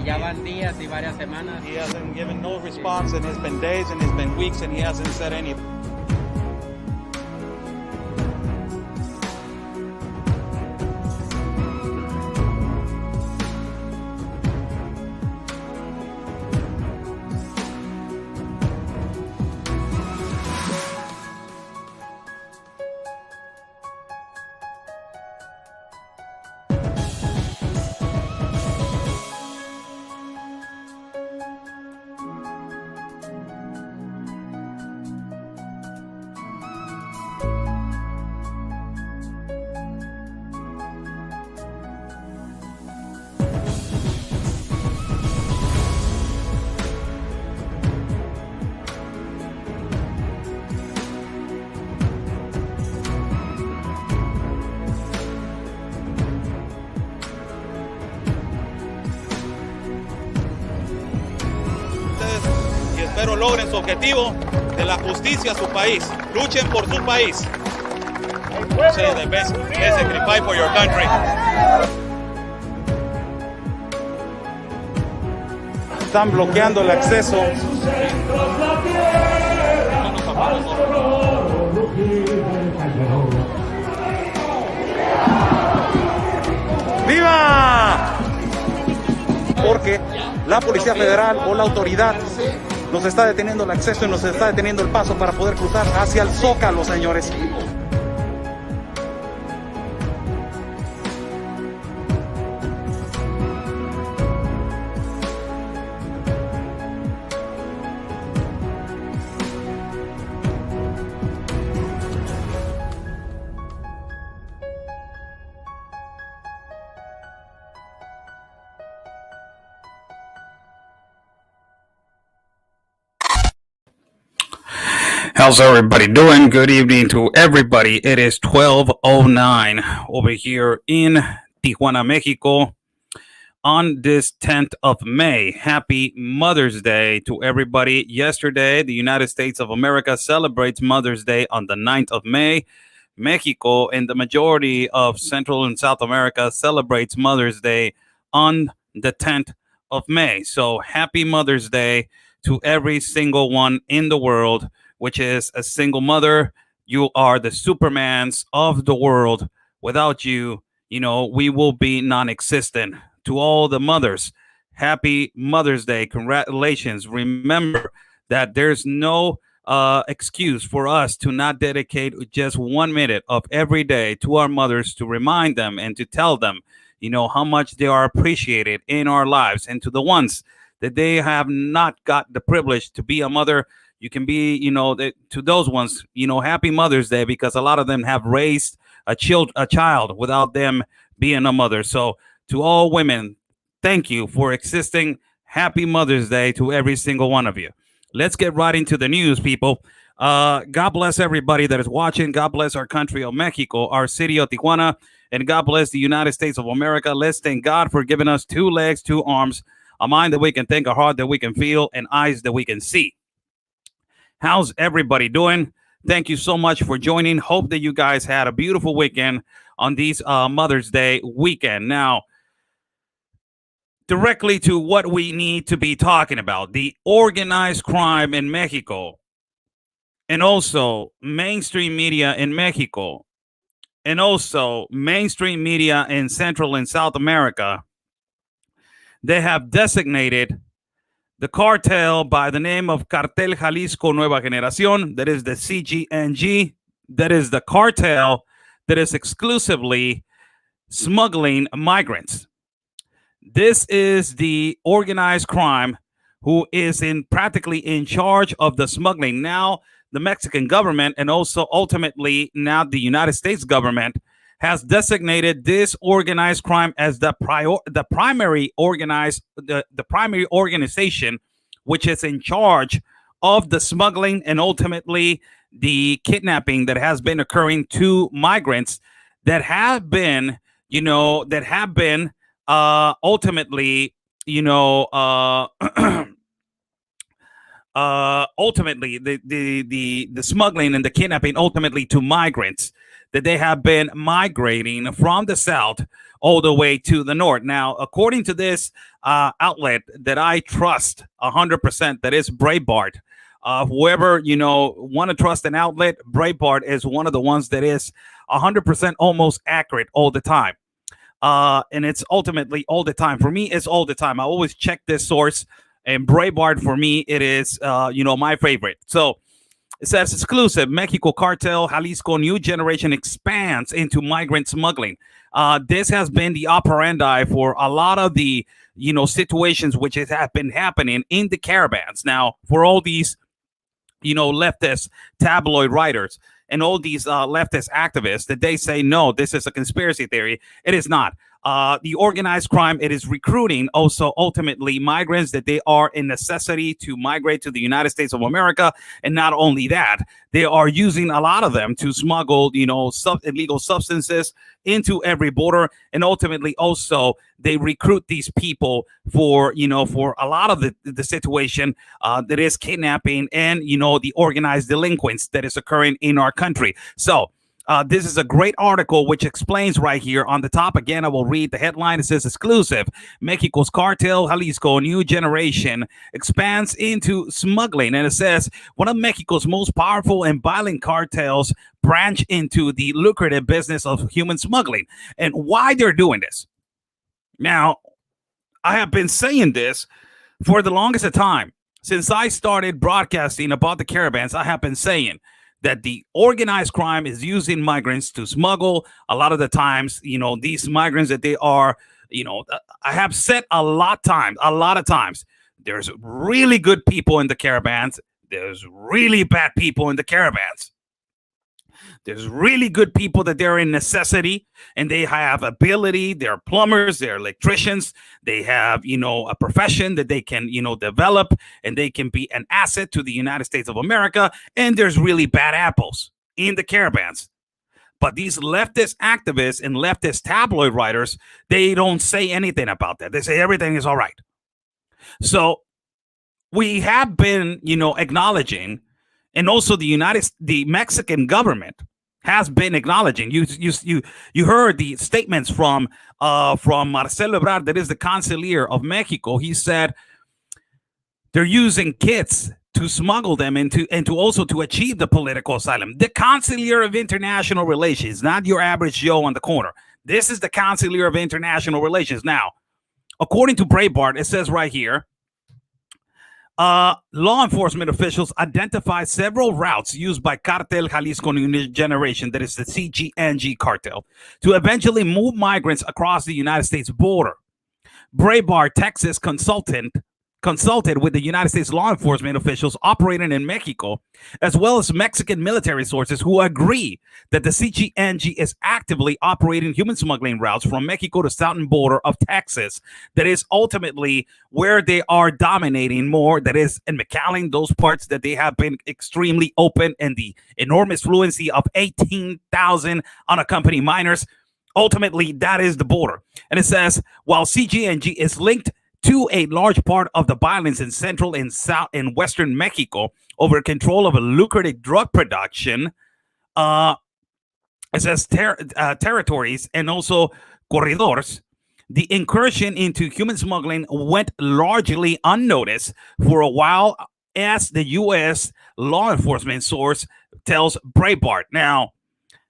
ya van días y varias semanas. He hasn't given no response, and it's been days and it's been weeks, and he hasn't said anything. Y espero logren su objetivo de la justicia a su país. Luchen por su país. Say the best sacrifice for your country. Están bloqueando el acceso. ¡Viva! Porque la Policía Federal o la autoridad nos está deteniendo el acceso y nos está deteniendo el paso para poder cruzar hacia el Zócalo, señores. How's everybody doing? Good evening to everybody. It is 12:09 over here in Tijuana, Mexico on this 10th of May. Happy Mother's Day to everybody. Yesterday, the United States of America celebrates Mother's Day on the 9th of May. Mexico and the majority of Central and South America celebrates Mother's Day on the 10th of May. So happy Mother's Day to every single one in the world, which is a single mother. You are the Supermans of the world. Without you, we will be non-existent. To all the mothers, happy Mother's Day. Congratulations. Remember that there's no excuse for us to not dedicate just 1 minute of every day to our mothers to remind them and to tell them, how much they are appreciated in our lives. And to the ones that they have not got the privilege to be a mother, you can be, to those ones, happy Mother's Day, because a lot of them have raised a child without them being a mother. So to all women, thank you for existing. Happy Mother's Day to every single one of you. Let's get right into the news, people. God bless everybody that is watching. God bless our country of Mexico, our city of Tijuana, and God bless the United States of America. Let's thank God for giving us 2 legs, 2 arms, a mind that we can think, a heart that we can feel, and eyes that we can see. How's everybody doing? Thank you so much for joining. Hope that you guys had a beautiful weekend on these Mother's Day weekend. Now, directly to what we need to be talking about, the organized crime in Mexico, and also mainstream media in Mexico, and also mainstream media in Central and South America. They have designated the cartel by the name of Cartel Jalisco Nueva Generación, that is the CGNG, that is the cartel that is exclusively smuggling migrants. This is the organized crime who is practically in charge of the smuggling. Now, the Mexican government and also ultimately now the United States government has designated this organized crime as the primary organization which is in charge of the smuggling and ultimately the kidnapping that has been occurring to migrants that have been, ultimately, ultimately the smuggling and the kidnapping ultimately to migrants that they have been migrating from the south all the way to the north. Now, according to this outlet that I trust 100%. That is Breitbart. Whoever want to trust an outlet, Breitbart is one of the ones that is 100% almost accurate all the time. And it's ultimately all the time. For me, it's all the time. I always check this source, and Breitbart for me, it is my favorite. So it says exclusive: Mexico cartel Jalisco new generation expands into migrant smuggling. This has been the operandi for a lot of the situations which have been happening in the caravans. Now, for all these leftist tabloid writers and all these leftist activists, that they say, no, this is a conspiracy theory. It is not. The organized crime, it is recruiting also ultimately migrants that they are in necessity to migrate to the United States of America. And not only that, they are using a lot of them to smuggle, illegal substances into every border. And ultimately also they recruit these people for a lot of the situation that is kidnapping and, the organized delinquents that is occurring in our country. So this is a great article which explains right here on the top. Again, I will read the headline. It says exclusive: Mexico's cartel Jalisco new generation expands into smuggling. And it says one of Mexico's most powerful and violent cartels branch into the lucrative business of human smuggling. And why they're doing this. Now, I have been saying this for the longest time. Since I started broadcasting about the caravans, I have been saying that the organized crime is using migrants to smuggle. A lot of the times, these migrants that they are, I have said a lot of times, there's really good people in the caravans. There's really bad people in the caravans. There's really good people that they're in necessity and they have ability. They're plumbers, they're electricians. They have, a profession that they can, develop, and they can be an asset to the United States of America. And there's really bad apples in the caravans. But these leftist activists and leftist tabloid writers, they don't say anything about that. They say everything is all right. So we have been, acknowledging, and also the Mexican government has been acknowledging. You heard the statements from Marcelo Ebrard, that is the Canciller of Mexico. He said they're using kids to smuggle them into and to also to achieve the political asylum. The Canciller of International Relations, not your average Joe on the corner. This is the Canciller of International Relations. Now, according to Breitbart, it says right here, law enforcement officials identify several routes used by Cartel Jalisco New Generation, that is the CGNG cartel, to eventually move migrants across the United States border. Breitbart, Texas consulted with the United States law enforcement officials operating in Mexico, as well as Mexican military sources who agree that the CGNG is actively operating human smuggling routes from Mexico to southern border of Texas. That is ultimately where they are dominating more. That is in McAllen, those parts that they have been extremely open, and the enormous fluency of 18,000 unaccompanied minors. Ultimately, that is the border. And it says, while CGNG is linked to a large part of the violence in central and south and western Mexico over control of a lucrative drug production, it says territories and also corridors, the incursion into human smuggling went largely unnoticed for a while, as the U.S. law enforcement source tells Breitbart. Now,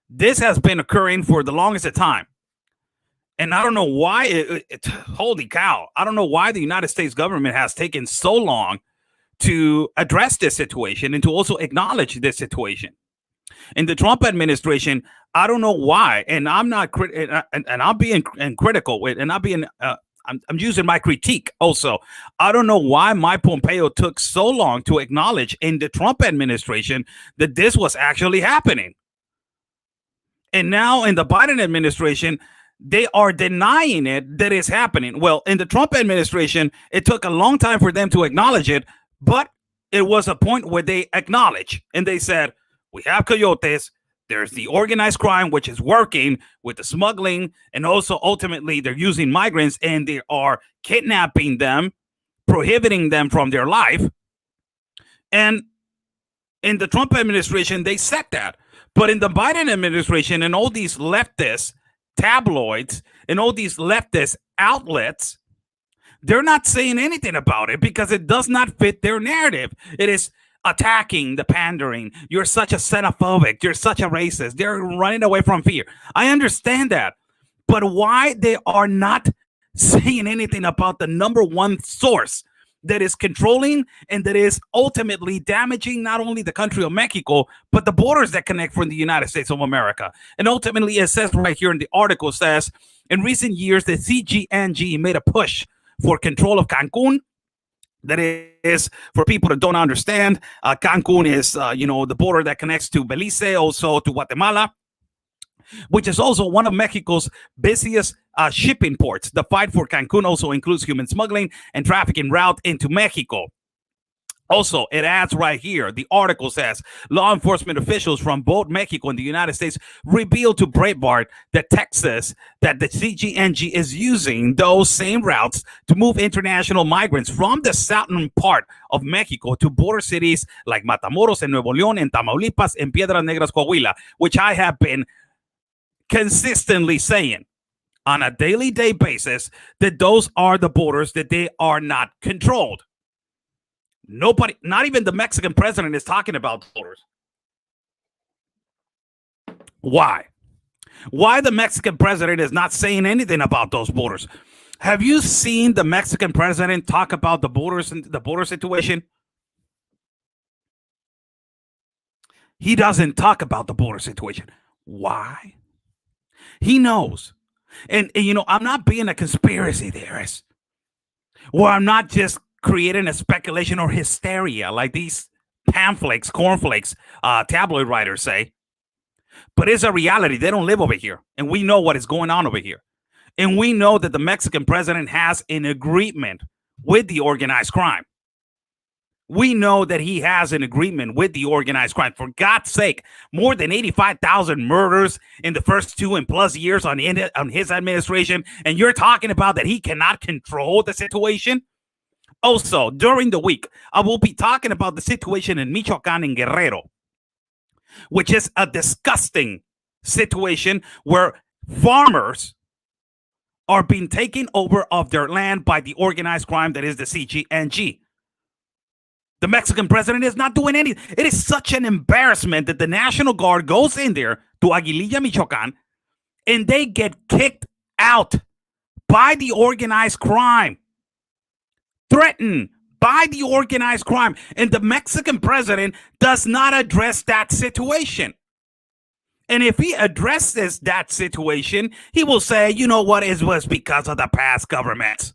this has been occurring for the longest time. And I don't know why holy cow. I don't know why the United States government has taken so long to address this situation and to also acknowledge this situation. In the Trump administration, I don't know why. And I'm not and I'm being critical with, and I'm using my critique also. I don't know why Mike Pompeo took so long to acknowledge in the Trump administration that this was actually happening. And now in the Biden administration, they are denying it that it's happening. Well, in the Trump administration, it took a long time for them to acknowledge it, but it was a point where they acknowledged and they said, we have coyotes. There's the organized crime, which is working with the smuggling. And also ultimately they're using migrants and they are kidnapping them, prohibiting them from their life. And in the Trump administration, they said that. But in the Biden administration and all these leftist tabloids and all these leftist outlets, They're not saying anything about it because it does not fit their narrative. It is attacking the pandering. You're such a xenophobic. You're such a racist. They're running away from fear. I understand that. But why they are not saying anything about the number one source that is controlling and that is ultimately damaging not only the country of Mexico, but the borders that connect from the United States of America. And ultimately, it says right here in the article, says, in recent years, the CGNG made a push for control of Cancun. That is, for people that don't understand, Cancun is, the border that connects to Belize, also to Guatemala, which is also one of Mexico's busiest shipping ports. The fight for Cancun also includes human smuggling and trafficking route into Mexico. Also, it adds right here, the article says, law enforcement officials from both Mexico and the United States revealed to Breitbart that Texas, that the CGNG is using those same routes to move international migrants from the southern part of Mexico to border cities like Matamoros and Nuevo León and Tamaulipas and Piedras Negras, Coahuila, which I have been consistently saying on a daily basis that those are the borders that they are not controlled. Nobody, not even the Mexican president, is talking about borders. Why? Why the Mexican president is not saying anything about those borders? Have you seen the Mexican president talk about the borders and the border situation? He doesn't talk about the border situation. Why? He knows. And I'm not being a conspiracy theorist, or I'm not just creating a speculation or hysteria like these pamphlets, cornflakes, tabloid writers say. But it's a reality. They don't live over here. And we know what is going on over here. And we know that the Mexican president has an agreement with the organized crime. We know that he has an agreement with the organized crime. For God's sake, more than 85,000 murders in the first 2+ years on his administration. And you're talking about that he cannot control the situation? Also, during the week, I will be talking about the situation in Michoacán and Guerrero, which is a disgusting situation where farmers are being taken over of their land by the organized crime that is the CGNG. The Mexican president is not doing anything. It is such an embarrassment that the National Guard goes in there to Aguililla, Michoacán, and they get kicked out by the organized crime. Threatened by the organized crime. And the Mexican president does not address that situation. And if he addresses that situation, he will say, you know what, it was because of the past governments.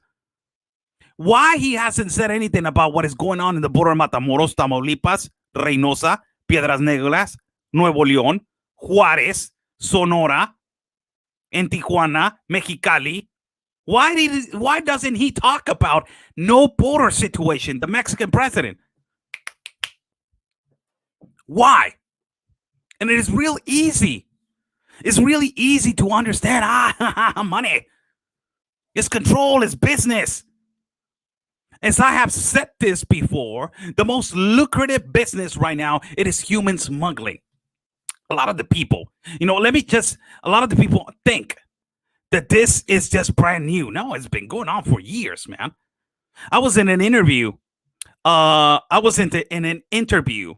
Why he hasn't said anything about what is going on in the border of Matamoros, Tamaulipas, Reynosa, Piedras Negras, Nuevo León, Juárez, Sonora, and Tijuana, Mexicali? Why doesn't he talk about no border situation, the Mexican president? Why? And it is real easy. It's really easy to understand. Money. It's control. It's business. As I have said this before, the most lucrative business right now, it is human smuggling. A lot of the people, a lot of the people think that this is just brand new. No, it's been going on for years, man. I was in an interview. In an interview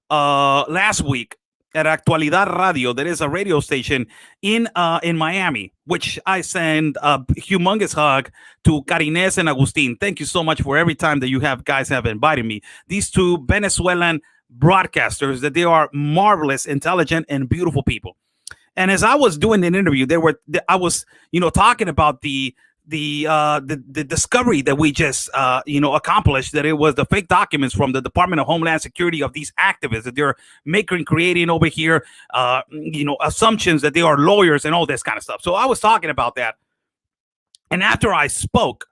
last week at Actualidad Radio. That is a radio station in Miami, which I send a humongous hug to Carinés and Agustin. Thank you so much for every time that you guys have invited me. These two Venezuelan broadcasters, that they are marvelous, intelligent, and beautiful people. And as I was doing an interview, I was talking about the discovery that we just accomplished, that it was the fake documents from the Department of Homeland Security of these activists that they're creating over here, assumptions that they are lawyers and all this kind of stuff. So I was talking about that. And after I spoke,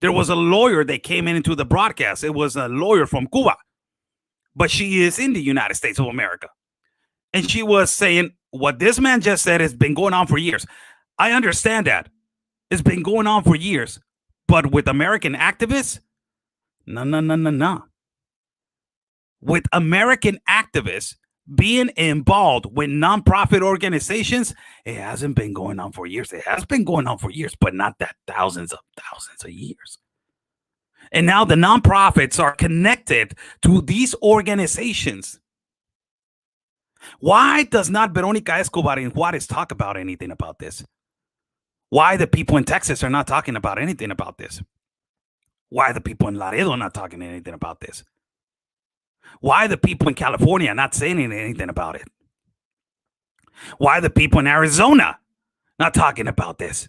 there was a lawyer that came into the broadcast. It was a lawyer from Cuba, but she is in the United States of America. And she was saying, what this man just said has been going on for years. I understand that. It's been going on for years. But with American activists, no. With American activists, being involved with nonprofit organizations, it hasn't been going on for years. It has been going on for years, but not that thousands of years. And now the nonprofits are connected to these organizations. Why does not Veronica Escobar and Juarez talk about anything about this? Why the people in Texas are not talking about anything about this? Why the people in Laredo are not talking anything about this? Why the people in California are not saying anything about it? Why the people in Arizona not talking about this?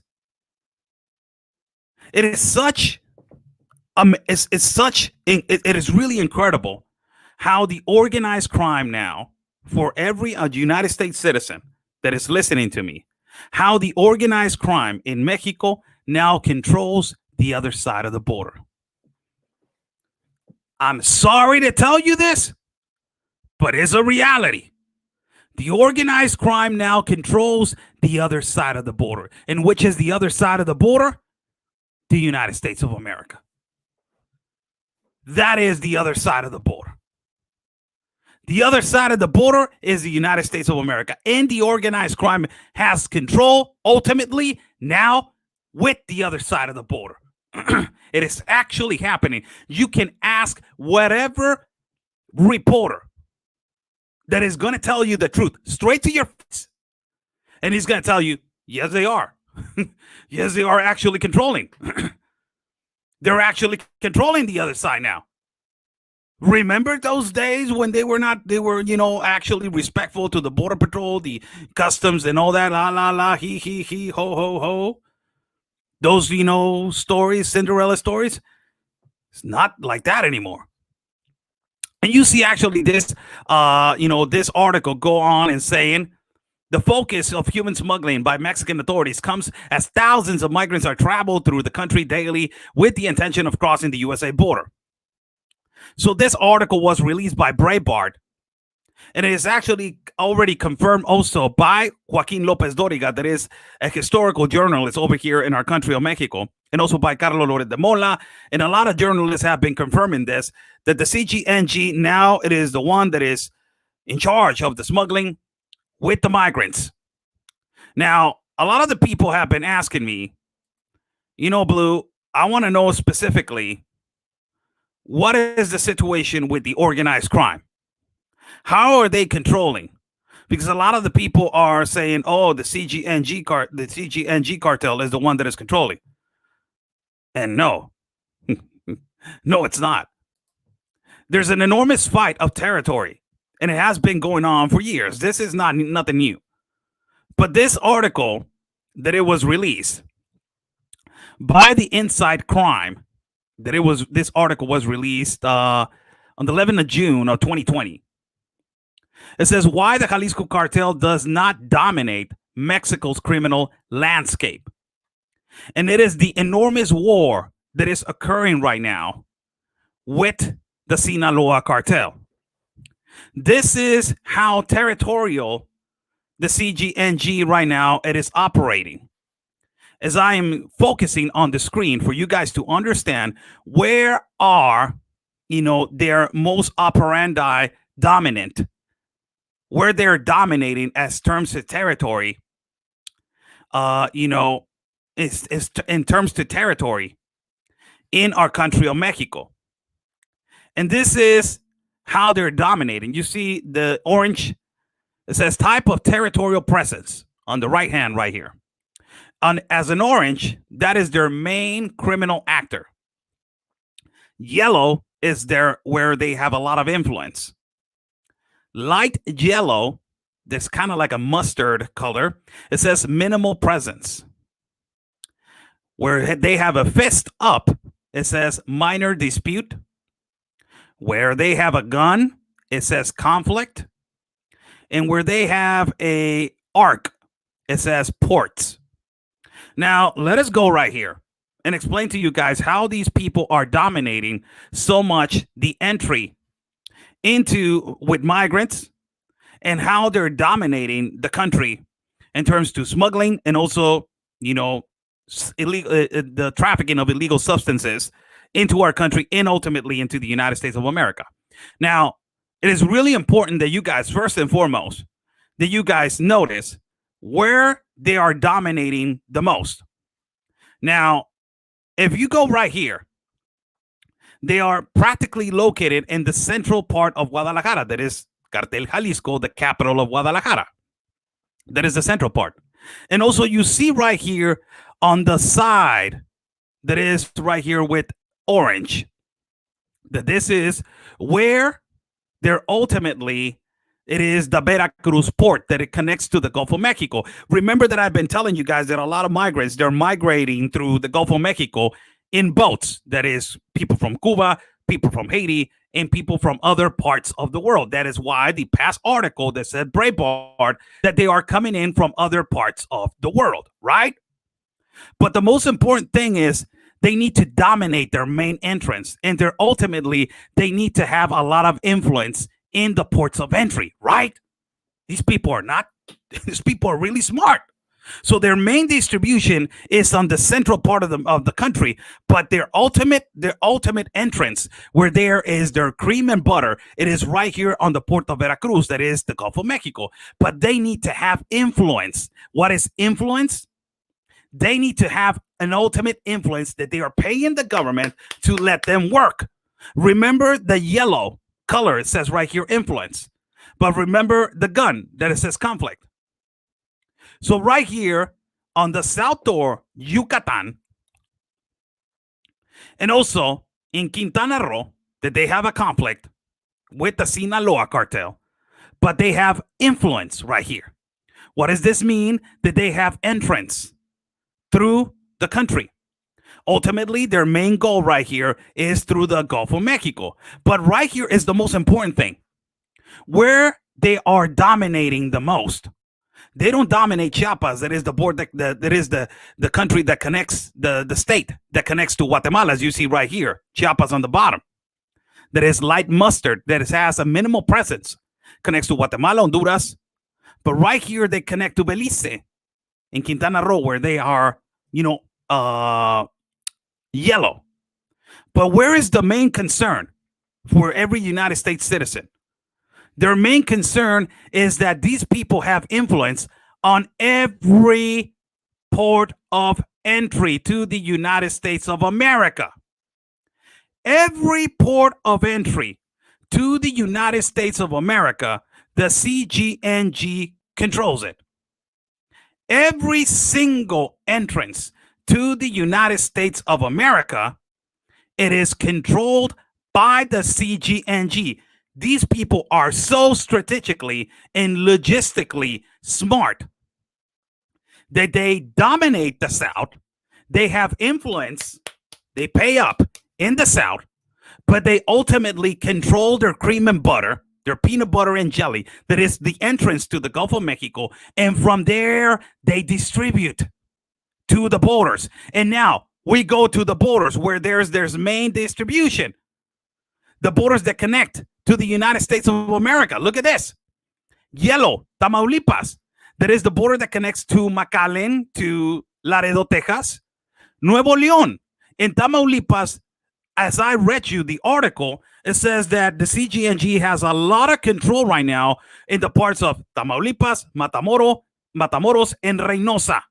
It is such it is really incredible how the organized crime now, for every United States citizen that is listening to me, how the organized crime in Mexico now controls the other side of the border. I'm sorry to tell you this, but it's a reality. The organized crime now controls the other side of the border. And which is the other side of the border? The United States of America. That is the other side of the border. The other side of the border is the United States of America. And the organized crime has control, ultimately, now with the other side of the border. It is actually happening. You can ask whatever reporter that is going to tell you the truth straight to your face. And he's going to tell you, yes, they are. Yes, they are actually controlling. They're actually controlling the other side now. Remember those days when they were, actually respectful to the Border Patrol, the customs and all that, la, la, la, he, ho, ho, ho. Those, stories, Cinderella stories. It's not like that anymore. And you see actually this, this article go on and saying, the focus of human smuggling by Mexican authorities comes as thousands of migrants are traveled through the country daily with the intention of crossing the USA border. So this article was released by Breitbart, and it is actually already confirmed also by Joaquin Lopez Doriga, that is a historical journalist over here in our country of Mexico, and also by Carlos Lórez de Mola. And a lot of journalists have been confirming this, that the CGNG now it is the one that is in charge of the smuggling with the migrants. Now, a lot of the people have been asking me, Blue, I want to know specifically, what is the situation with the organized crime? How are they controlling? Because a lot of the people are saying, oh, the CGNG cartel is the one that is controlling. And no, no, it's not. There's an enormous fight of territory, and it has been going on for years. This is nothing new. But this article that it was released by the Inside Crime, this article was released on the 11th of June of 2020. It says why the Jalisco cartel does not dominate Mexico's criminal landscape. And it is the enormous war that is occurring right now with the Sinaloa cartel. This is how territorial the CGNG right now it is operating. As I am focusing on the screen for you guys to understand where are, their most operandi dominant, where they're dominating as terms of territory, is in terms to territory in our country of Mexico. And this is how they're dominating. You see the orange, it says type of territorial presence on the right hand right here. As an orange, that is their main criminal actor. Yellow is where they have a lot of influence. Light yellow, that's kind of like a mustard color. It says minimal presence. Where they have a fist up, it says minor dispute. Where they have a gun, it says conflict. And where they have a arc, it says ports. Now, let us go right here and explain to you guys how these people are dominating so much the entry with migrants, and how they're dominating the country in terms to smuggling and also, illegal, the trafficking of illegal substances into our country and ultimately into the United States of America. Now, it is really important that you guys, first and foremost, that you guys notice where they are dominating the most. Now, if you go right here, they are practically located in the central part of Guadalajara. That is Cartel Jalisco, the capital of Guadalajara. That is the central part. And also you see right here on the side, that is right here with orange, that this is where they're ultimately, it is the Veracruz port that it connects to the Gulf of Mexico. Remember that I've been telling you guys that a lot of migrants, they're migrating through the Gulf of Mexico in boats. That is people from Cuba, people from Haiti, and people from other parts of the world. That is why the past article that said Breitbart that they are coming in from other parts of the world, right? But the most important thing is they need to dominate their main entrance, and they're ultimately, they need to have a lot of influence in the ports of entry, right? These people are not, these people are really smart. So their main distribution is on the central part of the country, but their ultimate entrance, where there is their cream and butter, it is right here on the port of Veracruz, that is the Gulf of Mexico. But they need to have influence. What is influence? They need to have an ultimate influence that they are paying the government to let them work. Remember the yellow color, it says right here influence. But remember the gun that it says conflict. So right here on the south door, Yucatan, and also in Quintana Roo, that they have a conflict with the Sinaloa cartel, but they have influence right here. What does this mean? That they have entrance through the country. Ultimately, their main goal right here is through the Gulf of Mexico. But right here is the most important thing. Where they are dominating the most. They don't dominate Chiapas. That is the board that is the country that connects the state that connects to Guatemala, as you see right here. Chiapas on the bottom. That is light mustard, that has a minimal presence. Connects to Guatemala, Honduras. But right here, they connect to Belize in Quintana Roo, where they are, yellow. But where is the main concern for every United States citizen? Their main concern is that these people have influence on every port of entry to the United States of America. Every port of entry to the United States of America, the CGNG controls it. Every single entrance to the United States of America, it is controlled by the CGNG. These people are so strategically and logistically smart that they dominate the South. They have influence. They pay up in the South, but they ultimately control their cream and butter, their peanut butter and jelly, that is the entrance to the Gulf of Mexico. And from there, they distribute to the borders. And now we go to the borders where there's main distribution. The borders that connect to the United States of America. Look at this. Yellow, Tamaulipas. That is the border that connects to McAllen, to Laredo, Texas. Nuevo León. In Tamaulipas, as I read you the article, it says that the CGNG has a lot of control right now in the parts of Tamaulipas, Matamoros, and Reynosa.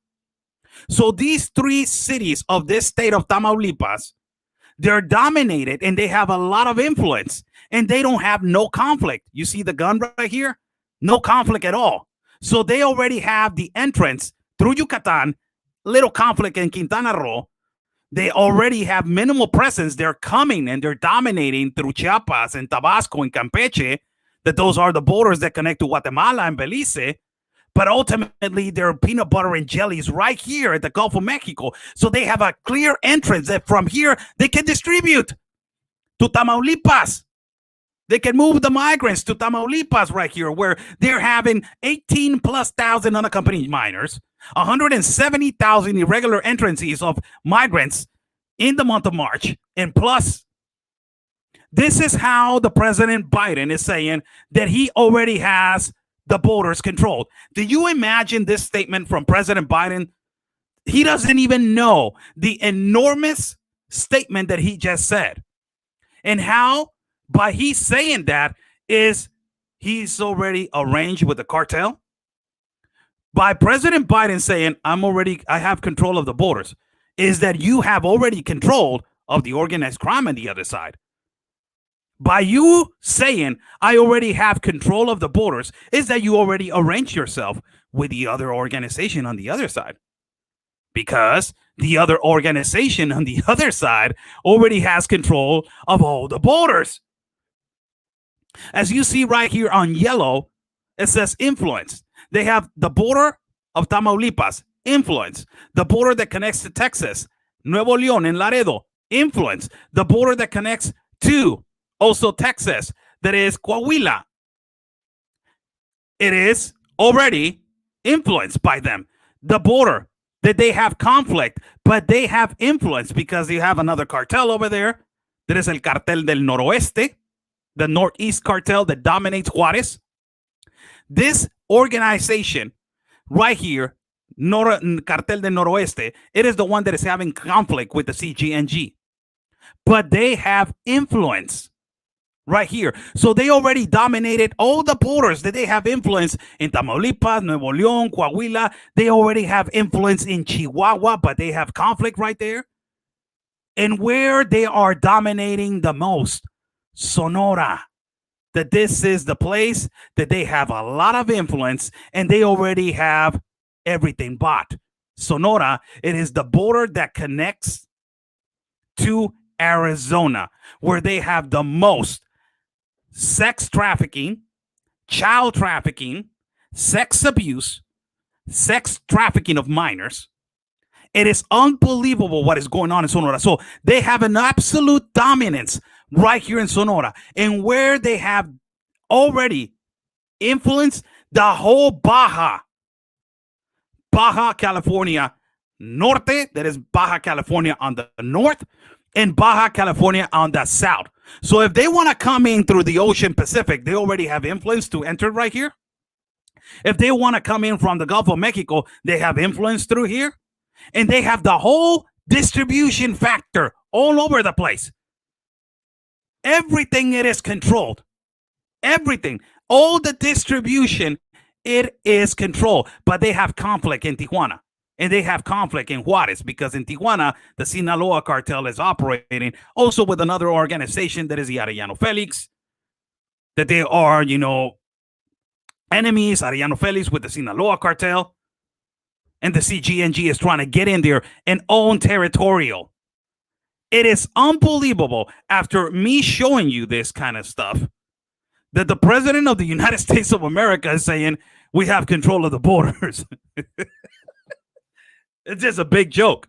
So these three cities of this state of Tamaulipas, they're dominated and they have a lot of influence and they don't have no conflict. You see the gun right here? No conflict at all. So they already have the entrance through Yucatan, little conflict in Quintana Roo. They already have minimal presence. They're coming and they're dominating through Chiapas and Tabasco and Campeche, that those are the borders that connect to Guatemala and Belize. But ultimately, their peanut butter and jelly is right here at the Gulf of Mexico. So they have a clear entrance that from here, they can distribute to Tamaulipas. They can move the migrants to Tamaulipas right here, where they're having 18,000+ unaccompanied minors, 170,000 irregular entrances of migrants in the month of March. And plus, this is how the President Biden is saying that he already has the borders controlled. Do you imagine this statement from President Biden? He doesn't even know the enormous statement that he just said. And how, by he saying that, is he's already arranged with the cartel. By President Biden saying, I have control of the borders, is that you have already control of the organized crime on the other side. By you saying, I already have control of the borders, is that you already arranged yourself with the other organization on the other side. Because the other organization on the other side already has control of all the borders. As you see right here on yellow, it says influence. They have the border of Tamaulipas, influence. The border that connects to Texas, Nuevo León and Laredo, influence. The border that connects to also Texas, that is Coahuila. It is already influenced by them. The border that they have conflict, but they have influence because you have another cartel over there. That is el cartel del noroeste, the northeast cartel that dominates Juarez. This organization right here, cartel del noroeste, it is the one that is having conflict with the CGNG. But they have influence right here. So they already dominated all the borders that they have influence in Tamaulipas, Nuevo León, Coahuila. They already have influence in Chihuahua, but they have conflict right there. And where they are dominating the most, Sonora. That this is the place that they have a lot of influence and they already have everything bought. Sonora, it is the border that connects to Arizona, where they have the most sex trafficking, child trafficking, sex abuse, sex trafficking of minors. It is unbelievable what is going on in Sonora. So they have an absolute dominance right here in Sonora, and where they have already influenced the whole Baja California Norte, that is Baja California on the north, and Baja California on the south. So if they want to come in through the Ocean Pacific, they already have influence to enter right here. If they want to come in from the Gulf of Mexico, they have influence through here. And they have the whole distribution factor all over the place. Everything it is controlled. Everything. All the distribution, it is controlled. But they have conflict in Tijuana. And they have conflict in Juarez because in Tijuana, the Sinaloa cartel is operating also with another organization that is the Arellano Felix. That they are, enemies, Arellano Felix with the Sinaloa cartel. And the CGNG is trying to get in there and own territorial. It is unbelievable after me showing you this kind of stuff that the president of the United States of America is saying we have control of the borders. It's just a big joke.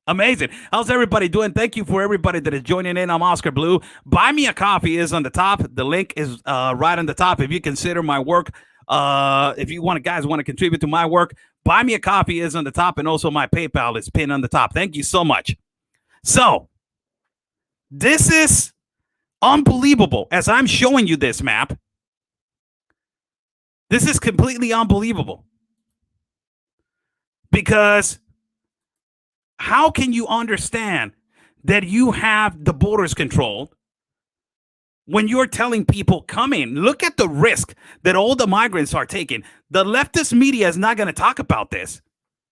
Amazing. How's everybody doing? Thank you for everybody that is joining in. I'm Oscar Blue. Buy Me a Coffee is on the top. The link is right on the top. If you consider my work, if you guys want to contribute to my work, Buy Me a Coffee is on the top, and also my PayPal is pinned on the top. Thank you so much. So this is unbelievable. As I'm showing you this map, this is completely unbelievable. Because how can you understand that you have the borders controlled when you're telling people, come in? Look at the risk that all the migrants are taking. The leftist media is not going to talk about this.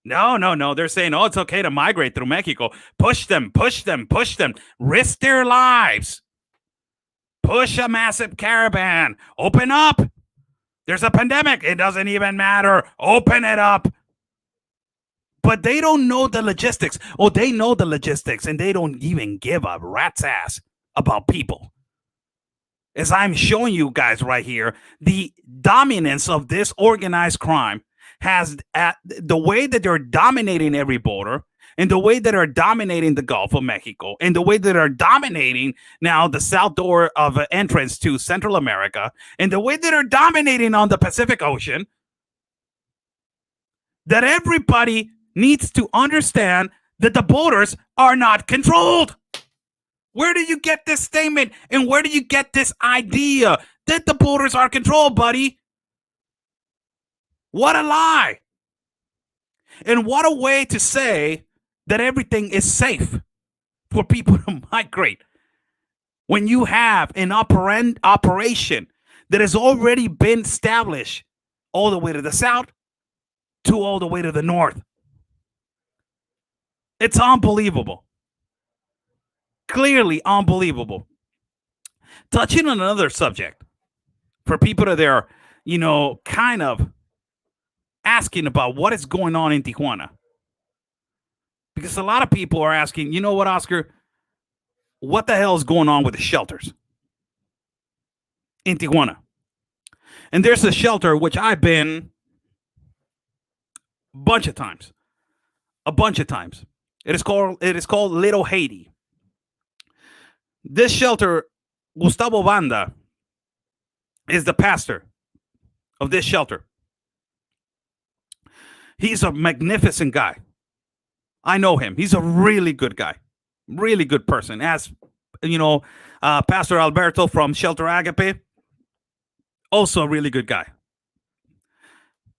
No. They're saying, oh, it's okay to migrate through Mexico. Push them. Risk their lives. Push a massive caravan. Open up. There's a pandemic. It doesn't even matter. Open it up. But they don't know the logistics. Oh, they know the logistics, and they don't even give a rat's ass about people. As I'm showing you guys right here, the dominance of this organized crime has the way that they're dominating every border, and the way that they're dominating the Gulf of Mexico, and the way that they're dominating now the south door of entrance to Central America, and the way that they're dominating on the Pacific Ocean, that everybody needs to understand that the borders are not controlled. Where do you get this statement? And where do you get this idea that the borders are controlled, buddy? What a lie. And what a way to say that everything is safe for people to migrate. when you have an operation that has already been established all the way to the south to all the way to the north? It's unbelievable. Clearly unbelievable. Touching on another subject for people that are, kind of asking about what is going on in Tijuana. Because a lot of people are asking, you know what, Oscar? What the hell is going on with the shelters in Tijuana? And there's a shelter which I've been a bunch of times. It is called Little Haiti. This shelter, Gustavo Banda is the pastor of this shelter. He's a magnificent guy. I know him. He's a really good guy, really good person. As Pastor Alberto from Shelter Agape, also a really good guy.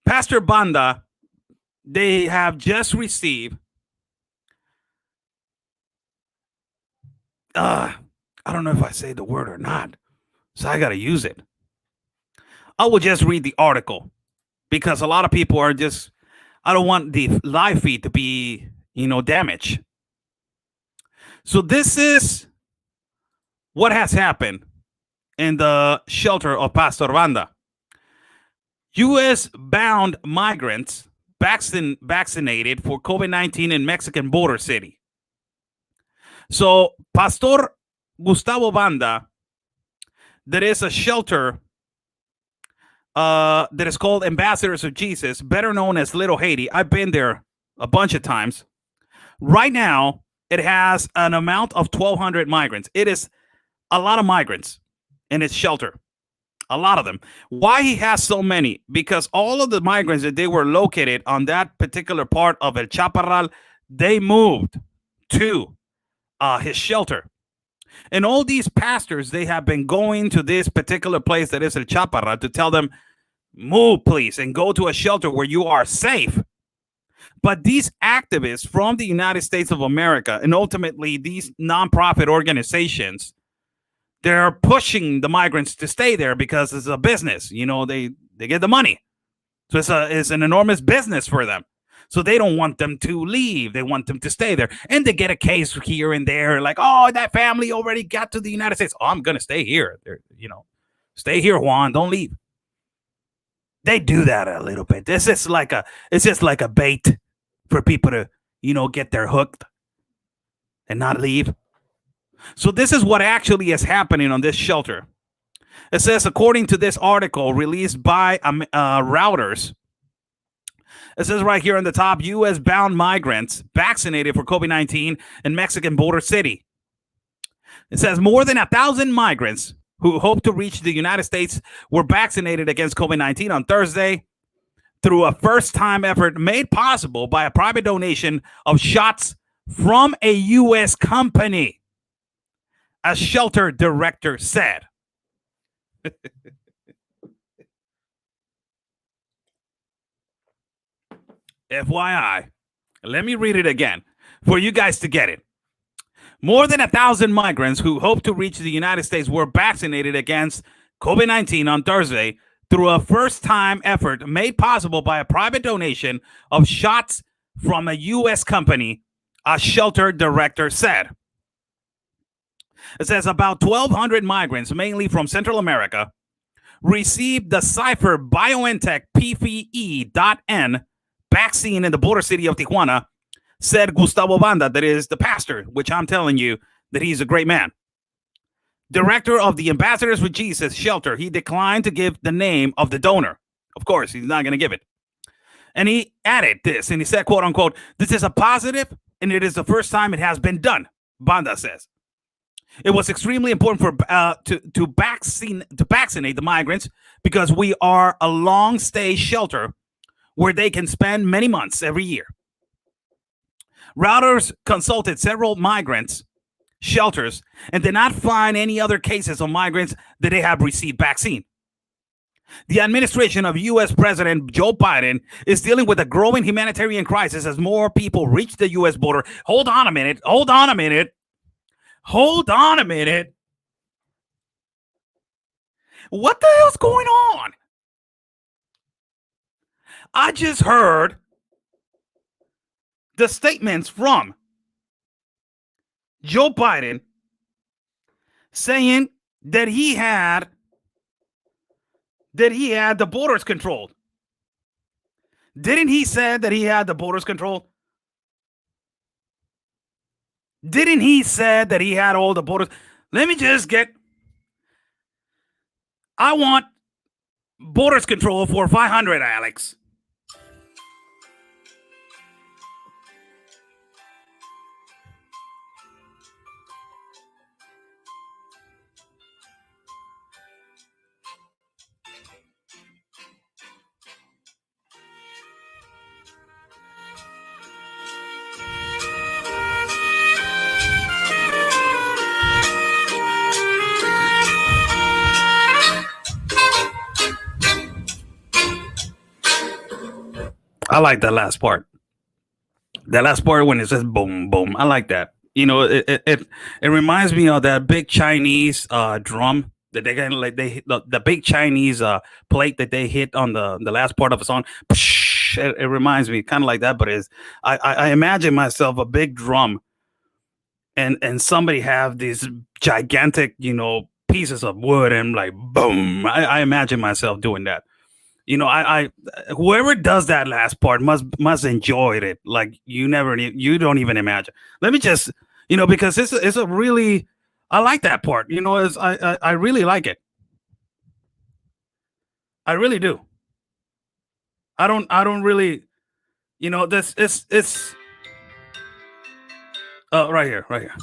Pastor Banda, they have just received, I don't know if I say the word or not, so I got to use it. I will just read the article because a lot of people are just, I don't want the live feed to be, damaged. So this is what has happened in the shelter of Pastor Banda. U.S.-bound migrants vaccinated for COVID-19 in Mexican border city. So Pastor Gustavo Banda, there is a shelter that is called Ambassadors of Jesus, better known as Little Haiti. I've been there a bunch of times. Right now, it has an amount of 1,200 migrants. It is a lot of migrants in its shelter. A lot of them. Why he has so many? Because all of the migrants that they were located on that particular part of El Chaparral, they moved to his shelter. And all these pastors, they have been going to this particular place that is El Chaparral to tell them, move, please, and go to a shelter where you are safe. But these activists from the United States of America and ultimately these nonprofit organizations, they're pushing the migrants to stay there because it's a business. They get the money. So it's an enormous business for them. So they don't want them to leave. They want them to stay there. And they get a case here and there like, oh, that family already got to the United States. Oh, I'm going to stay here. Stay here, Juan. Don't leave. They do that a little bit. It's just like a bait for people to, get their hooked and not leave. So this is what actually is happening on this shelter. It says, according to this article released by Routers, it says right here on the top, U.S.-bound migrants vaccinated for COVID-19 in Mexican border city. It says more than 1,000 migrants who hope to reach the United States were vaccinated against COVID-19 on Thursday through a first-time effort made possible by a private donation of shots from a U.S. company, a shelter director said. FYI, let me read it again for you guys to get it. More than 1,000 migrants who hope to reach the United States were vaccinated against COVID-19 on Thursday through a first-time effort made possible by a private donation of shots from a U.S. company, a shelter director said. It says about 1,200 migrants, mainly from Central America, received the Cipher BioNTech PPE.N vaccine in the border city of Tijuana, said Gustavo Banda, that is the pastor, which I'm telling you that he's a great man. Director of the Ambassadors for Jesus shelter, he declined to give the name of the donor. Of course, he's not going to give it. And he added this, and he said, quote unquote, this is a positive, and it is the first time it has been done, Banda says. It was extremely important for to vaccinate the migrants because we are a long-stay shelter where they can spend many months every year. Routers consulted several migrants shelters and did not find any other cases of migrants that they have received vaccine. The administration of U.S. President Joe Biden is dealing with a growing humanitarian crisis as more people reach the U.S. border. Hold on a minute. What the hell's going on? I just heard the statements from Joe Biden saying that he had the borders controlled. Didn't he say that he had the borders controlled? Didn't he say that he had all the borders? Let me just get. I want borders control for 500, Alex. I like that last part. That last part when it says boom, boom. I like that. You know, it reminds me of that big Chinese drum that they kind of like the big Chinese plate that they hit on the last part of a song. It reminds me kind of like that, but I imagine myself a big drum and somebody have these gigantic, pieces of wood and like boom. I imagine myself doing that. I whoever does that last part must enjoy it like you don't even imagine. Let me just because it's a really I like that part. I really like it. I really do. I don't really this it's right here, right here.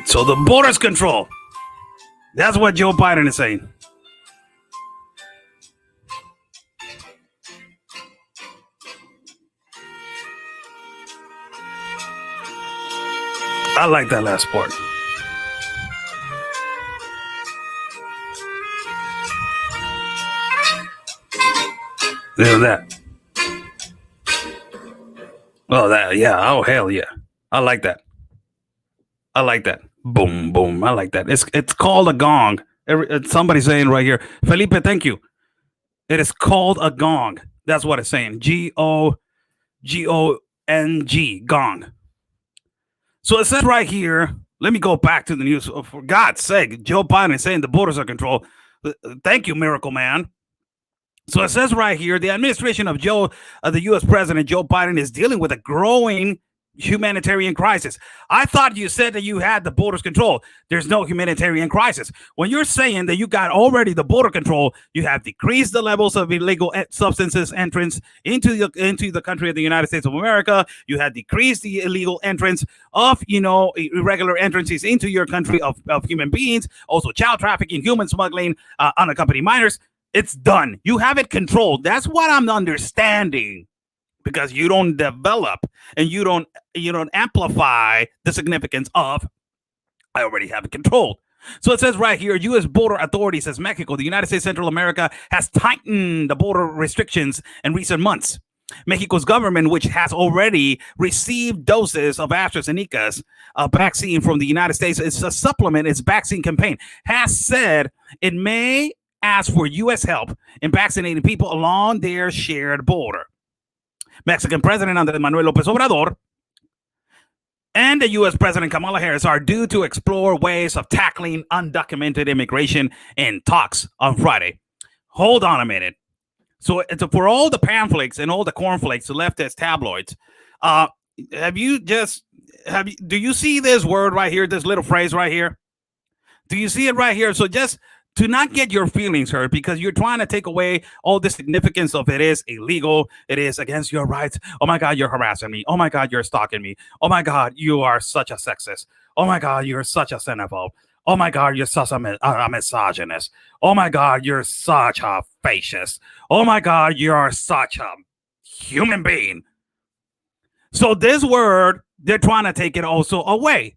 So the borders control. That's what Joe Biden is saying. I like that last part. There's that. Oh, that, yeah. Oh, hell yeah. I like that. I like that. Boom, boom. I like that. It's called a gong. Somebody's saying right here, Felipe, thank you. It is called a gong. That's what it's saying. Gong, gong. So it says right here. Let me go back to the news. Oh, for God's sake, Joe Biden is saying the borders are controlled. Thank you, Miracle Man. So it says right here, the administration of the U.S. President Joe Biden is dealing with a growing humanitarian crisis. I thought you said that you had the borders control. There's no humanitarian crisis. When you're saying that you got already the border control, you have decreased the levels of illegal substances entrance into the country of the United States of America. You have decreased the illegal entrance of irregular entrances into your country of human beings, also child trafficking, human smuggling, unaccompanied minors. It's done. You have it controlled. That's what I'm understanding. Because you don't develop and you don't amplify the significance of I already have it controlled. So it says right here, U.S. border authorities says Mexico, the United States, Central America, has tightened the border restrictions in recent months. Mexico's government, which has already received doses of AstraZeneca's vaccine from the United States, it's a supplement its vaccine campaign, has said it may ask for U.S. help in vaccinating people along their shared border. Mexican President Andrés Manuel López Obrador and the U.S. President Kamala Harris are due to explore ways of tackling undocumented immigration in talks on Friday. Hold on a minute. So for all the pamphlets and all the cornflakes, the leftist tabloids, do you see this word right here, this little phrase right here? Do you see it right here? So just to not get your feelings hurt because you're trying to take away all the significance of it is illegal. It is against your rights. Oh my God, you're harassing me. Oh my God, you're stalking me. Oh my God, you are such a sexist. Oh my God, you're such a xenophobe. Oh my God, you're such a misogynist. Oh my God, you're such a fascist. Oh my God, you're such a human being. So this word, they're trying to take it also away.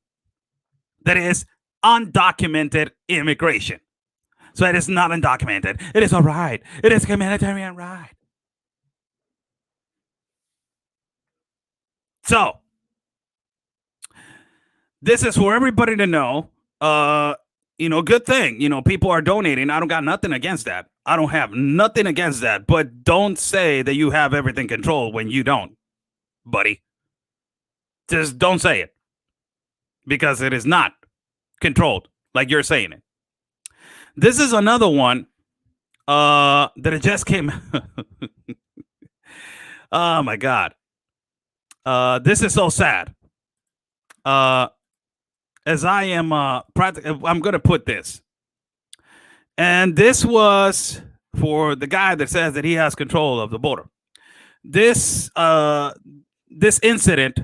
That is undocumented immigration. So it is not undocumented. It is a right. It is a humanitarian right. So This is for everybody to know. Good thing. People are donating. I don't got nothing against that. I don't have nothing against that. But don't say that you have everything controlled when you don't, buddy. Just don't say it, because it is not controlled like you're saying it. This is another one that it just came. Oh my God. This is so sad. As I am I'm going to put this. And this was for the guy that says that he has control of the border. This incident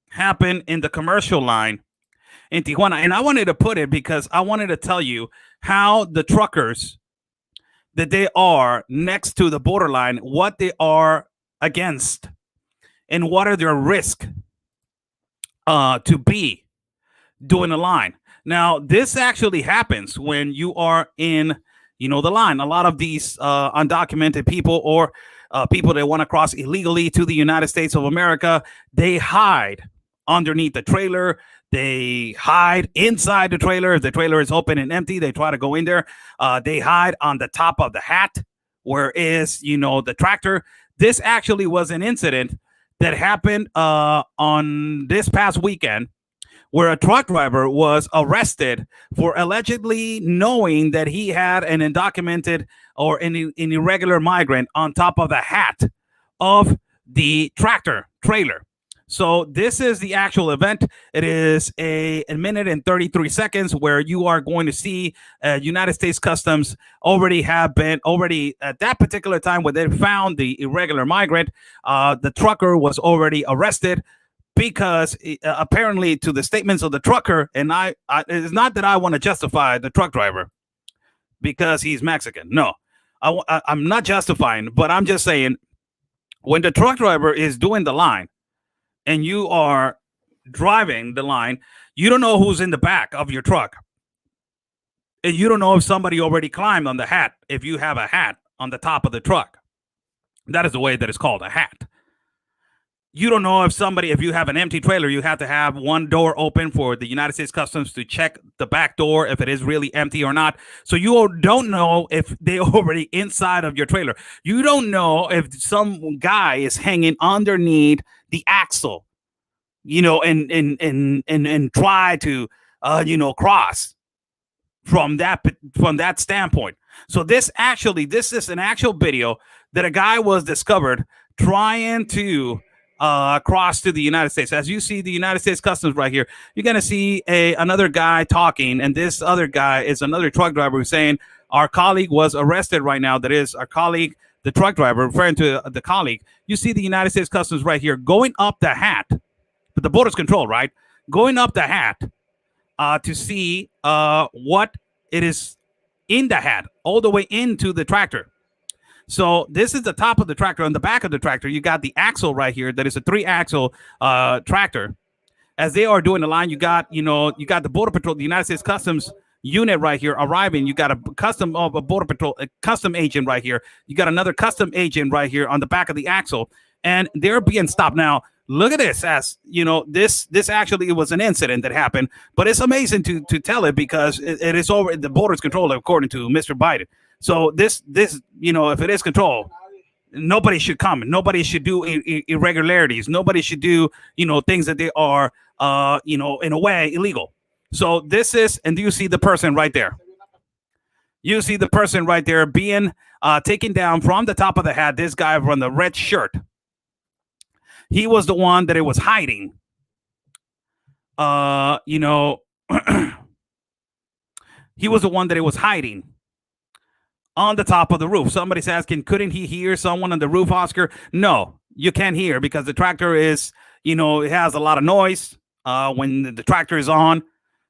happened in the commercial line in Tijuana. And I wanted to put it because I wanted to tell you how the truckers that they are next to the borderline, what they are against, and what are their risk to be doing the line. Now, this actually happens when you are in, the line. A lot of these undocumented people or people that want to cross illegally to the United States of America, they hide underneath the trailer. They hide inside the trailer. If the trailer is open and empty, they try to go in there. They hide on the top of the hat, where is, the tractor. This actually was an incident that happened on this past weekend, where a truck driver was arrested for allegedly knowing that he had an undocumented or an irregular migrant on top of the hat of the tractor trailer. So this is the actual event. It is a minute and 33 seconds where you are going to see United States Customs already at that particular time when they found the irregular migrant, the trucker was already arrested because apparently, to the statements of the trucker, and it's not that I want to justify the truck driver because he's Mexican. No, I'm not justifying, but I'm just saying when the truck driver is doing the line, and you are driving the line, you don't know who's in the back of your truck. And you don't know if somebody already climbed on the hat, if you have a hat on the top of the truck. That is the way that it's called, a hat. You don't know if you have an empty trailer, you have to have one door open for the United States Customs to check the back door if it is really empty or not. So you don't know if they're already inside of your trailer. You don't know if some guy is hanging underneath the axle, and try to, cross from that standpoint. So this is an actual video that a guy was discovered trying to cross to the United States. As you see the United States Customs right here, you're going to see another guy talking, and this other guy is another truck driver who's saying our colleague was arrested right now. That is our colleague, the truck driver, referring to the colleague. You see the United States Customs right here going up the hat, but the border's controlled, right? Going up the hat to see what it is in the hat, all the way into the tractor. So this is the top of the tractor. On the back of the tractor, you got the axle right here. That is a 3-axle tractor. As they are doing the line, you got the Border Patrol, the United States Customs unit right here arriving. You got a Border Patrol, a custom agent right here. You got another custom agent right here on the back of the axle, and they're being stopped. Now, look at this. As this actually was an incident that happened, but it's amazing to tell it because it is over. The border is controlled according to Mr. Biden. So this if it is controlled, nobody should come. Nobody should do irregularities. Nobody should do things that they are in a way illegal. So this is, and do you see the person right there? You see the person right there being taken down from the top of the hat. This guy from the red shirt. He was the one that it was hiding. He was the one that it was hiding on the top of the roof. Somebody's asking, couldn't he hear someone on the roof, Oscar? No, you can't hear because the tractor is, it has a lot of noise when the tractor is on.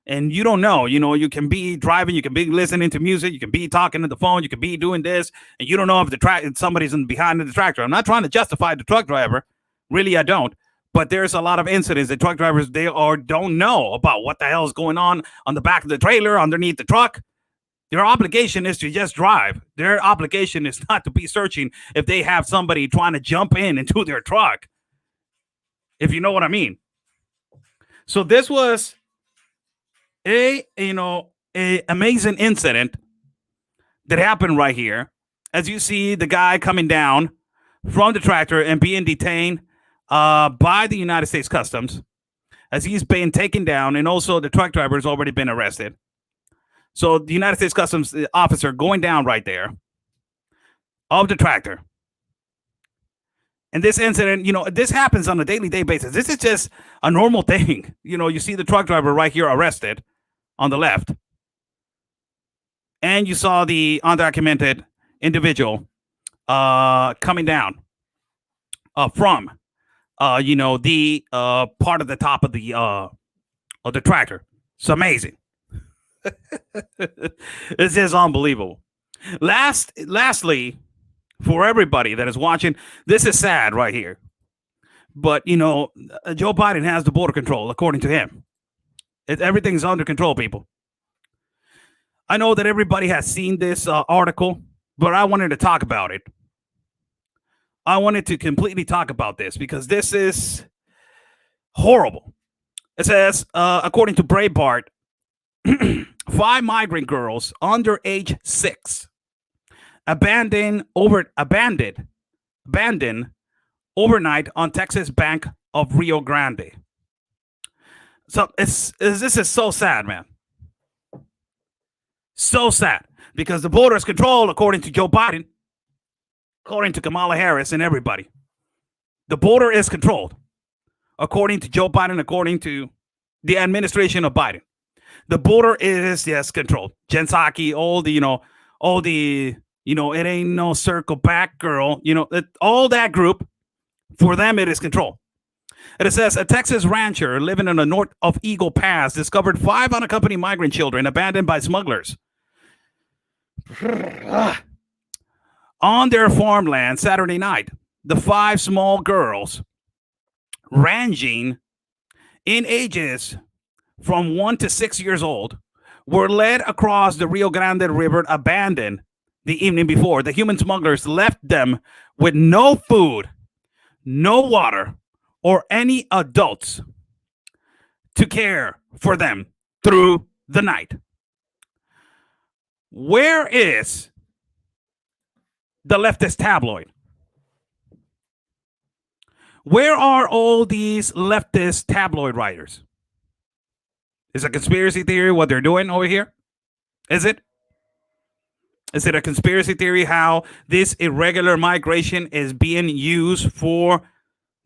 And you don't know, you can be driving, you can be listening to music, you can be talking to the phone, you can be doing this, and you don't know if somebody's behind the tractor. I'm not trying to justify the truck driver. Really, I don't. But there's a lot of incidents that truck drivers, don't know about what the hell is going on the back of the trailer, underneath the truck. Their obligation is to just drive. Their obligation is not to be searching if they have somebody trying to jump into their truck. If you know what I mean. So this was a amazing incident that happened right here. As you see the guy coming down from the tractor and being detained by the United States Customs as he's being taken down, and also the truck driver has already been arrested. So the United States Customs officer going down right there of the tractor. And this incident, this happens on a daily day basis. This is just a normal thing. You see the truck driver right here arrested on the left. And you saw the undocumented individual coming down from, the part of the top of the tractor. It's amazing. This is unbelievable. Lastly, for everybody that is watching, this is sad right here. But, Joe Biden has the border control, according to him. Everything's under control, people. I know that everybody has seen this article, but I wanted to talk about it. I wanted to completely talk about this because this is horrible. It says, according to Breitbart, 5 migrant girls under age 6 abandoned overnight on Texas bank of Rio Grande. So this is so sad, man. So sad because the border is controlled according to Joe Biden, according to Kamala Harris and everybody. The border is controlled according to Joe Biden, according to the administration of Biden. The border is, yes, controlled. Jen Psaki, all the it ain't no circle back, girl. All that group, for them, it is controlled. And it says, a Texas rancher living in the north of Eagle Pass discovered 5 unaccompanied migrant children abandoned by smugglers on their farmland Saturday night. The 5 small girls, ranging in ages from 1 to 6 years old, were led across the Rio Grande River, abandoned the evening before. The human smugglers left them with no food, no water, or any adults to care for them through the night. Where is the leftist tabloid? Where are all these leftist tabloid writers? Is it a conspiracy theory what they're doing over here? Is it? Is it a conspiracy theory how this irregular migration is being used for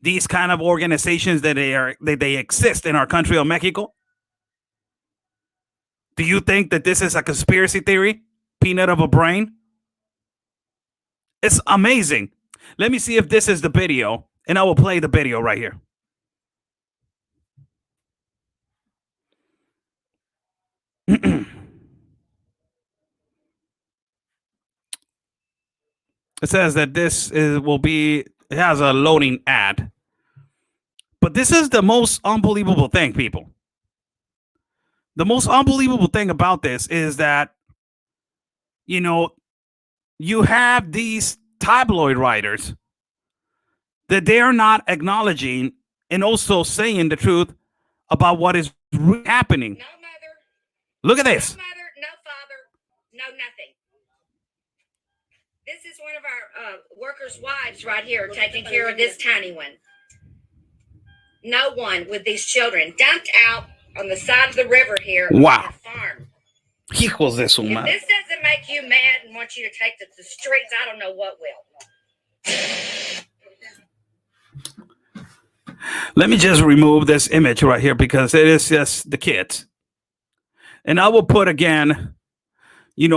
these kind of organizations that they exist in our country of Mexico? Do you think that this is a conspiracy theory? Peanut of a brain? It's amazing. Let me see if this is the video, and I will play the video right here. It says that this it has a loading ad. But this is the most unbelievable thing, people. The most unbelievable thing about this is that, you have these tabloid writers that they are not acknowledging and also saying the truth about what is happening. No mother. Look at this. No mother, no father, no nothing. This is one of our workers' wives right here taking care of this tiny one. No one with these children dumped out on the side of the river here Wow. on the farm. Hijos de su If madre. this doesn't make you mad and want you to take to the streets, I don't know what will. Let me just remove this image right here because it is just the kids. And I will put again, the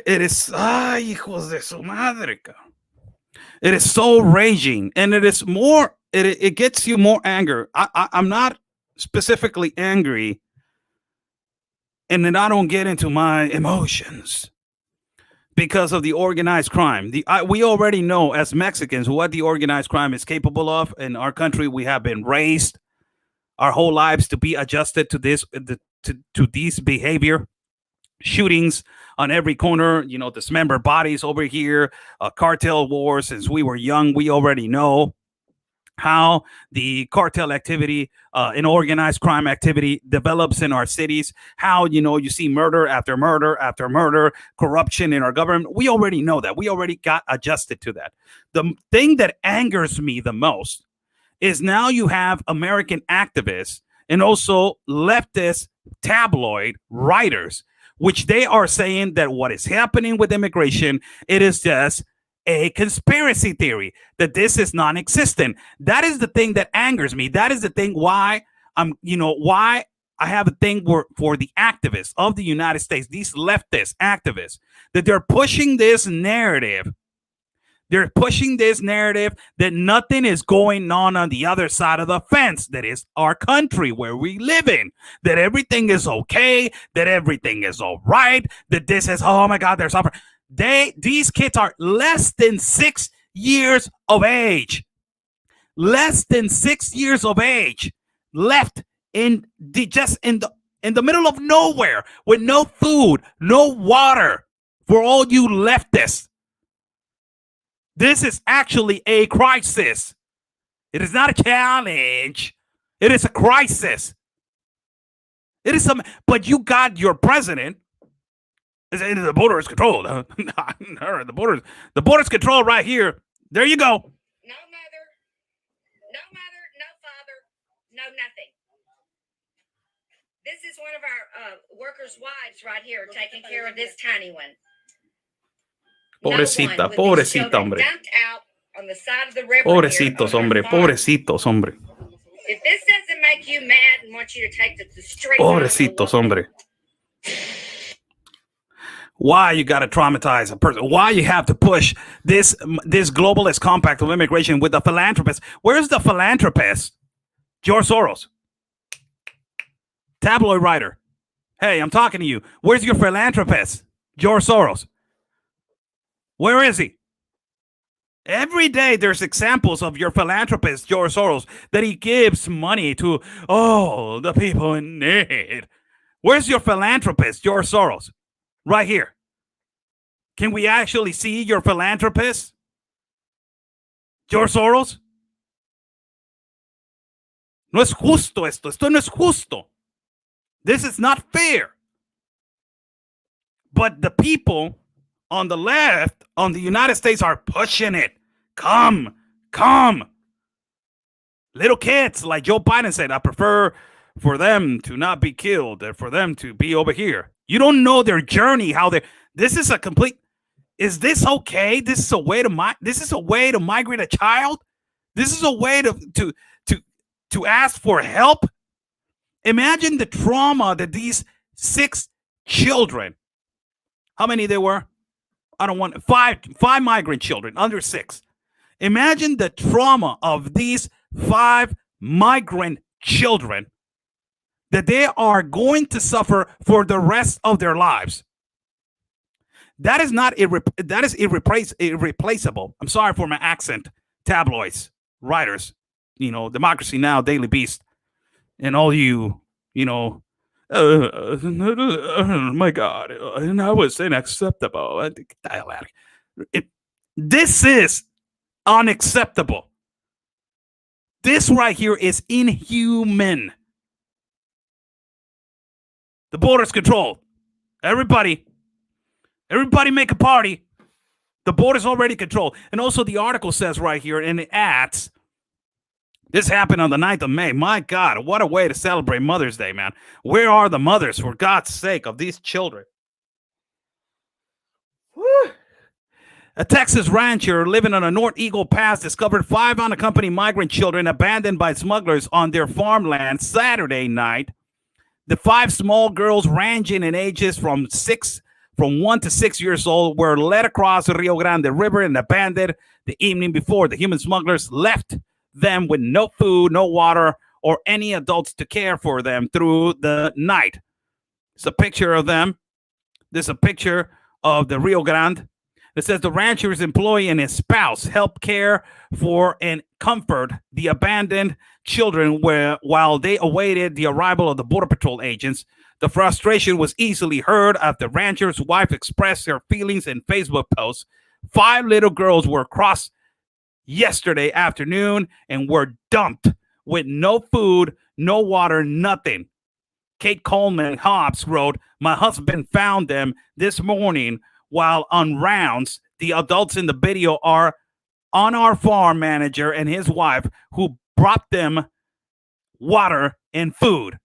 it is hijos de su madre. It is so raging, and it is more. It gets you more anger. I'm not specifically angry, and then I don't get into my emotions because of the organized crime. We already know as Mexicans what the organized crime is capable of. In our country, we have been raised our whole lives to be adjusted to this, to these behavior. Shootings on every corner, dismembered bodies over here, cartel wars. Since we were young, we already know how the cartel activity and organized crime activity develops in our cities, how, you see murder after murder after murder, corruption in our government. We already know that. We already got adjusted to that. The thing that angers me the most is now you have American activists and also leftist tabloid writers, which they are saying that what is happening with immigration, it is just a conspiracy theory, that this is non-existent. That is the thing that angers me. That is the thing why why I have a thing for the activists of the United States, these leftist activists, that they're pushing this narrative. They're pushing this narrative that nothing is going on the other side of the fence, that is our country where we live in, that everything is okay, that everything is all right, that this is, oh my God, they're suffering. These kids are less than 6 years of age. Less than 6 years of age, left in the middle of nowhere with no food, no water. For all you leftists, this is actually a crisis. It is not a challenge. It is a crisis. It is but you got your president. The border is controlled. The border's controlled right here. There you go. No mother, no father, no nothing. This is one of our workers' wives right here taking care of this tiny one. Pobrecita, pobrecita, hombre. Dumped out on the side of the river. Pobrecitos, hombre. Pobrecitos, hombre. If this doesn't make you mad and want you to take the street. Pobrecitos, hombre. Why you got to traumatize a person? Why you have to push this globalist compact of immigration with the philanthropist? Where's the philanthropist? George Soros. Tabloid writer. Hey, I'm talking to you. Where's your philanthropist? George Soros. Where is he? Every day there's examples of your philanthropist, George Soros, that he gives money to all the people in need. Where's your philanthropist, George Soros? Right here. Can we actually see your philanthropist? George Soros? No es justo esto. Esto no es justo. This is not fair. But the people on the left, on the United States, are pushing it. Come. Little kids, like Joe Biden said, I prefer for them to not be killed than for them to be over here. You don't know their journey, this is a complete, is this okay? This is a way to migrate a child? This is a way to ask for help? Imagine the trauma that these 6 children, how many there were? Five migrant children, under 6. Imagine the trauma of these 5 migrant children that they are going to suffer for the rest of their lives. That is not irreplaceable. I'm sorry for my accent. Tabloids, writers, Democracy Now, Daily Beast, and all my God, and I was unacceptable. This is unacceptable. This right here is inhuman. The border's controlled. Everybody make a party. The border's already controlled. And also the article says right here, and it adds, this happened on the 9th of May. My God, what a way to celebrate Mother's Day, man. Where are the mothers, for God's sake, of these children? Woo. A Texas rancher living on a North Eagle Pass discovered 5 unaccompanied migrant children abandoned by smugglers on their farmland Saturday night. The 5 small girls ranging in ages from 1 to 6 years old were led across the Rio Grande River and abandoned the evening before. The human smugglers left them with no food, no water, or any adults to care for them through the night. It's a picture of them. There's a picture of the Rio Grande. It says the rancher's employee and his spouse helped care for and comfort the abandoned children while they awaited the arrival of the Border Patrol agents. The frustration was easily heard as the rancher's wife expressed her feelings in Facebook posts. 5 little girls were yesterday afternoon and were dumped with no food, no water, nothing. Kate Coleman Hobbs wrote, "My husband found them this morning while on rounds. The adults in the video are on our farm manager and his wife who brought them water and food."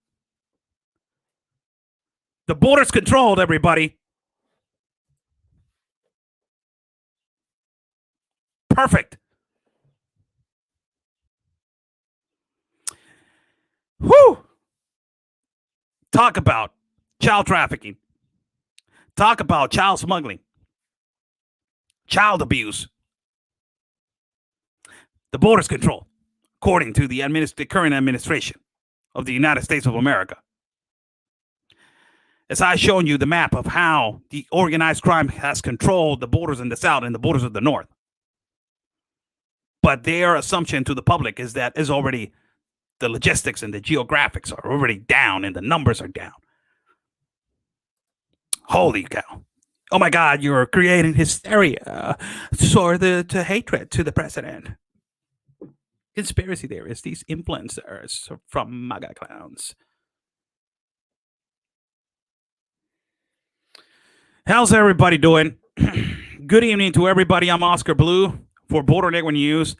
The border's controlled, everybody. Perfect. Whew. Talk about child trafficking. Talk about child smuggling. Child abuse. The border's controlled, according to the current administration of the United States of America. As I've shown you the map of how the organized crime has controlled the borders in the South and the borders of the North. But their assumption to the public is that is already the logistics and the geographics are already down and the numbers are down. Holy cow. Oh my God, you're creating hysteria to hatred to the president. Conspiracy theorists, these influencers from MAGA clowns. How's everybody doing? Good evening to everybody. I'm Oscar Blue for Border Negro News.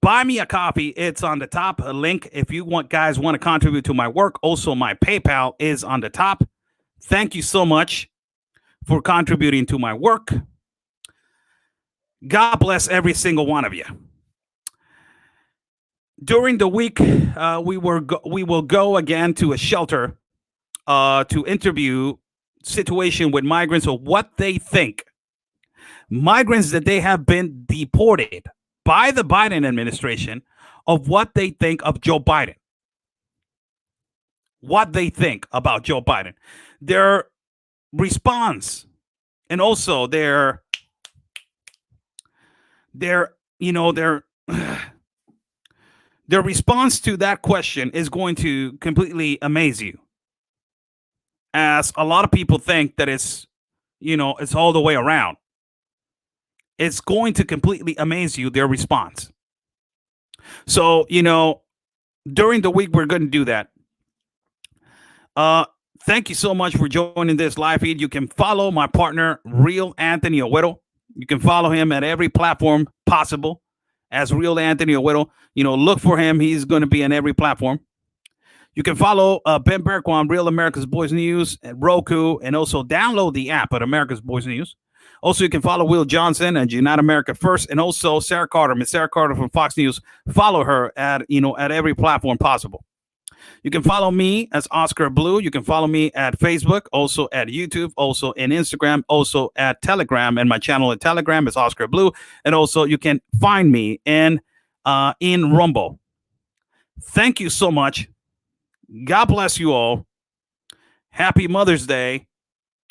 Buy me a coffee. It's on the top. A link if you guys want to contribute to my work. Also, my PayPal is on the top. Thank you so much for contributing to my work. God bless every single one of you. During the week, we will go again to a shelter to interview situation with migrants or what they think. Migrants that they have been deported by the Biden administration of what they think of Joe Biden. What they think about Joe Biden. Their response and also their response to that question is going to completely amaze you. As a lot of people think that it's all the way around. It's going to completely amaze you, their response. So, during the week, we're going to do that. Thank you so much for joining this live feed. You can follow my partner, Real Anthony Owero. You can follow him at every platform possible as Real Anthony Owero. Look for him. He's going to be on every platform. You can follow Ben Berquan, Real America's Boys News at Roku, and also download the app at America's Boys News. Also, you can follow Will Johnson and Unite America First, and also Sarah Carter, Miss Sarah Carter from Fox News. Follow her at every platform possible. You can follow me as Oscar Blue. You can follow me at Facebook, also at YouTube, also in Instagram, also at Telegram, and my channel at Telegram is Oscar Blue. And also, you can find me in Rumble. Thank you so much. God bless you all. Happy Mother's Day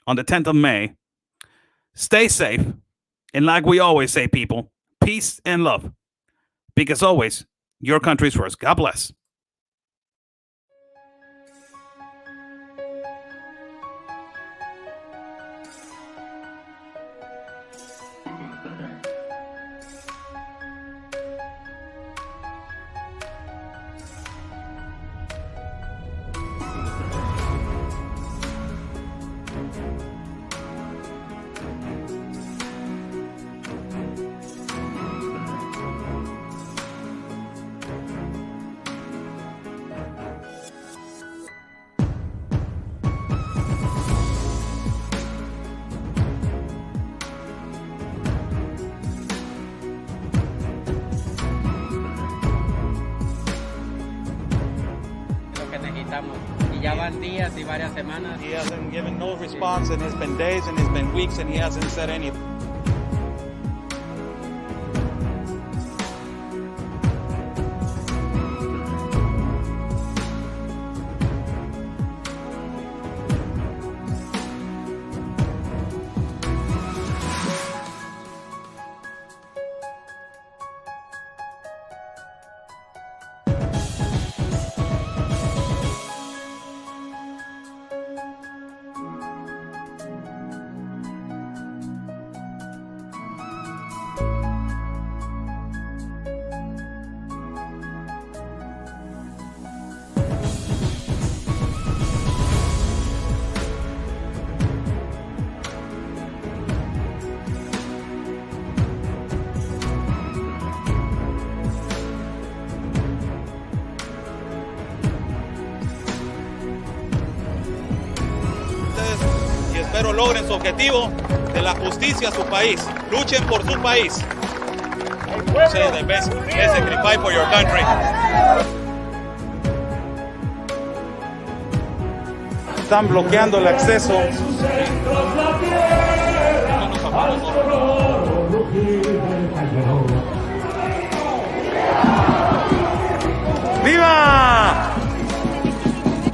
on the 10th of May. Stay safe. And like we always say, people, peace and love. Because always, your country's first. God bless. Y ya van días y varias semanas. He hasn't given no response, and it's been days and it's been weeks, and he hasn't said anything. logren su objetivo de la justicia a su país. Luchen por su país. Say the best, basically fight for your country. Están bloqueando el acceso. ¡Viva!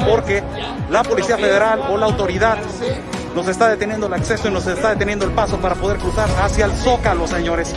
Porque la Policía Federal o la autoridad nos está deteniendo el acceso y nos está deteniendo el paso para poder cruzar hacia el Zócalo, señores.